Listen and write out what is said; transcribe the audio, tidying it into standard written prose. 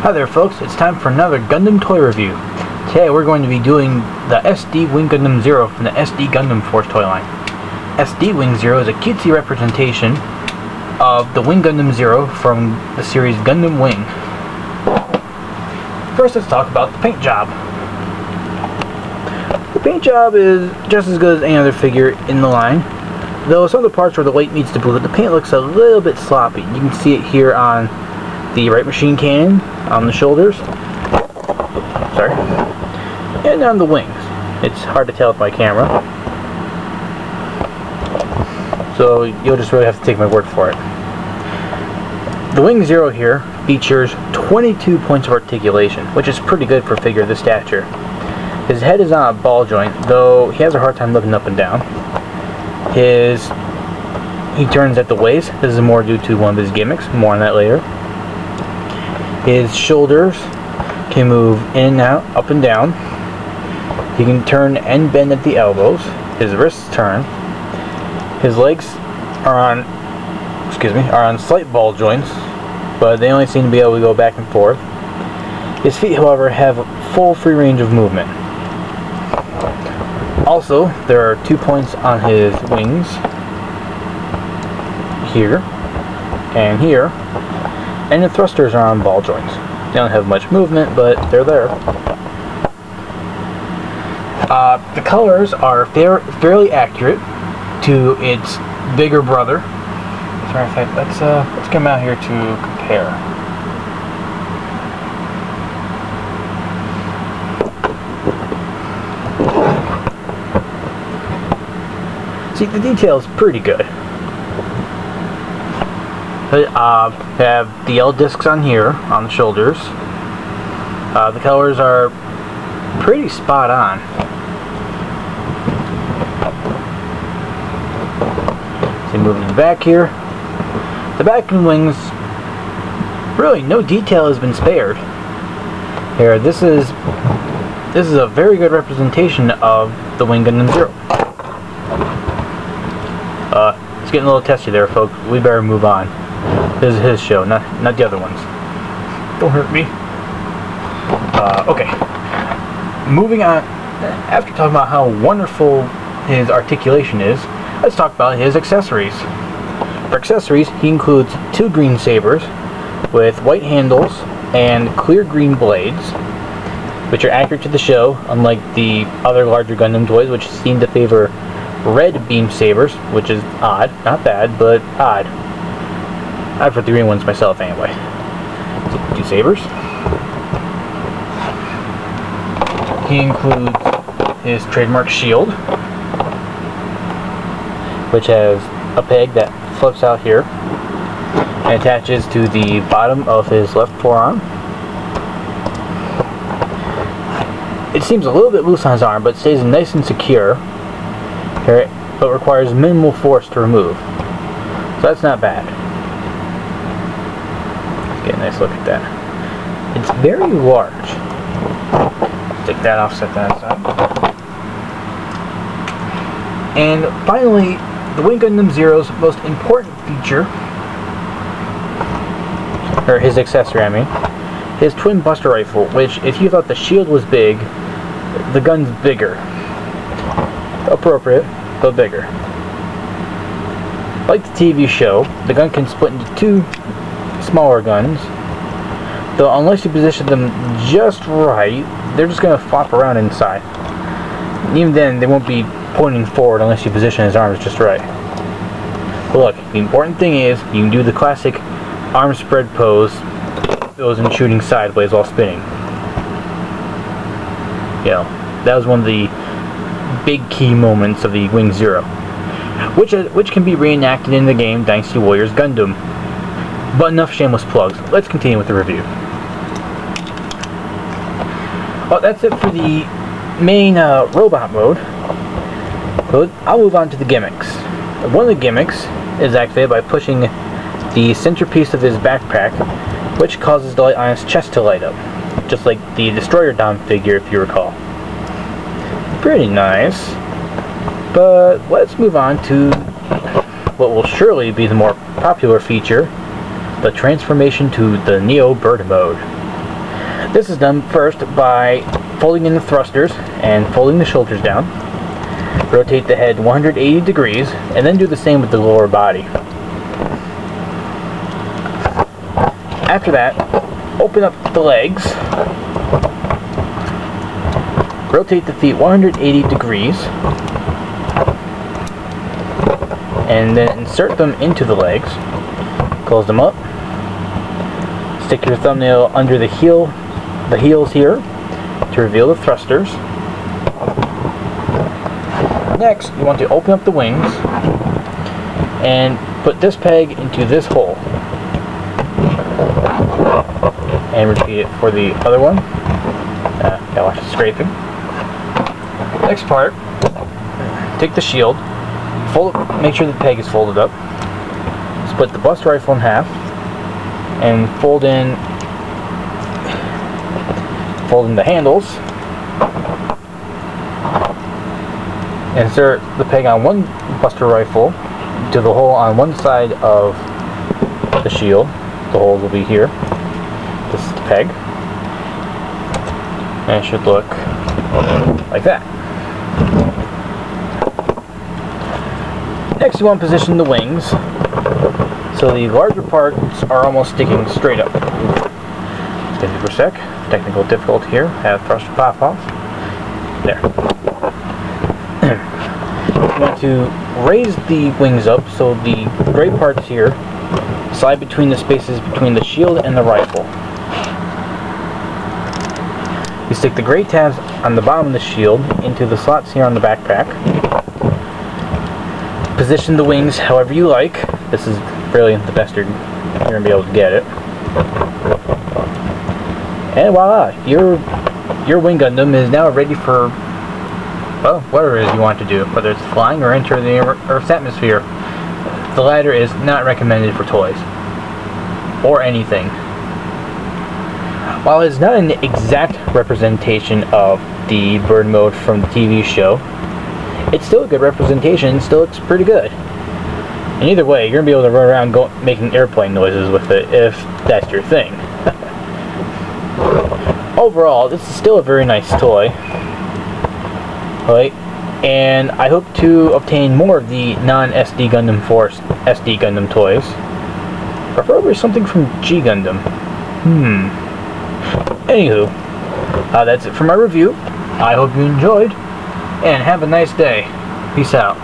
Hi there folks, it's time for another Gundam toy review. Today we're going to be doing the SD Wing Gundam Zero from the SD Gundam Force toy line. SD Wing Zero is a cutesy representation of the Wing Gundam Zero from the series Gundam Wing. First let's talk about the paint job. The paint job is just as good as any other figure in the line, though some of the parts where the white meets the blue, the paint looks a little bit sloppy. You can see it here on the right machine cannon, on the shoulders, and on the wings. It's hard to tell with my camera, so you'll just really have to take my word for it. The Wing Zero here features 22 points of articulation, which is pretty good for a figure of this stature. His head is on a ball joint, though he has a hard time looking up and down. He turns at the waist. This is more due to one of his gimmicks, more on that later. His shoulders can move in and out, up and down. He can turn and bend at the elbows. His wrists turn. His legs are on slight ball joints, but they only seem to be able to go back and forth. His feet, however, have full free range of movement. Also, there are 2 points on his wings, here and here, and the thrusters are on ball joints. They don't have much movement, but they're there. The colors are fairly accurate to its bigger brother. As a matter of fact, let's come out here to compare. See, the detail is pretty good. Have the L discs on here, on the shoulders. The colors are pretty spot on. See, moving to the back here. The back and wings, really no detail has been spared. Here, this is a very good representation of the Wing Gundam Zero. It's getting a little testy there, folks. We better move on. This is his show, not the other ones. Don't hurt me. Okay. Moving on. After talking about how wonderful his articulation is, let's talk about his accessories. For accessories, he includes 2 green sabers with white handles and clear green blades, which are accurate to the show, unlike the other larger Gundam toys, which seem to favor red beam sabers, which is odd. Not bad, but odd. I'd put the green ones myself anyway. So, 2 sabers. He includes his trademark shield, which has a peg that flips out here and attaches to the bottom of his left forearm. It seems a little bit loose on his arm, but stays nice and secure, but requires minimal force to remove. So that's not bad. Let's get a nice look at that. It's very large. Take that off, set that aside. And finally, the Wing Gundam Zero's most important feature, or his accessory, I mean, his twin buster rifle, which, if you thought the shield was big, the gun's bigger. Appropriate, but bigger. Like the TV show, the gun can split into 2 smaller guns, though unless you position them just right, they're just going to flop around inside. And even then, they won't be pointing forward unless you position his arms just right. But look, the important thing is you can do the classic arm spread pose, those in shooting sideways while spinning. You know, that was one of the big key moments of the Wing Zero, which can be reenacted in the game Dynasty Warriors Gundam. But enough shameless plugs. Let's continue with the review. Well, that's it for the main robot mode. So I'll move on to the gimmicks. One of the gimmicks is activated by pushing the centerpiece of his backpack, which causes the light on his chest to light up, just like the Destroyer Dom figure, if you recall. Pretty nice. But let's move on to what will surely be the more popular feature, the transformation to the Neo Bird mode. This is done first by folding in the thrusters and folding the shoulders down. Rotate the head 180 degrees and then do the same with the lower body. After that, open up the legs, rotate the feet 180 degrees, and then insert them into the legs. Close them up. Stick your thumbnail under the heels here to reveal the thrusters. Next, you want to open up the wings and put this peg into this hole. And repeat it for the other one. Gotta watch the scraping. Next part, take the shield, make sure the peg is folded up, split the bust rifle in half, and fold in the handles. Insert the peg on one buster rifle to the hole on one side of the shield. The holes will be here. This is the peg. And it should look like that. Next, you want to position the wings so the larger parts are almost sticking straight up. It's going to be for a sec. Technical difficulty here. Have thruster pop off. There. You want to raise the wings up so the gray parts here slide between the spaces between the shield and the rifle. You stick the gray tabs on the bottom of the shield into the slots here on the backpack. Position the wings however you like. This is really the best you're going to be able to get it. And voila! Your wing Gundam is now ready for, well, whatever it is you want to do, whether it's flying or enter the Earth's atmosphere. The latter is not recommended for toys or anything. While it's not an exact representation of the bird mode from the TV show, it's still a good representation. It still looks pretty good. And either way, you're going to be able to run around making airplane noises with it if that's your thing. Overall, this is still a very nice toy. Right? And I hope to obtain more of the non-SD Gundam Force SD Gundam toys. Preferably something from G Gundam. Anywho, that's it for my review. I hope you enjoyed, and have a nice day. Peace out.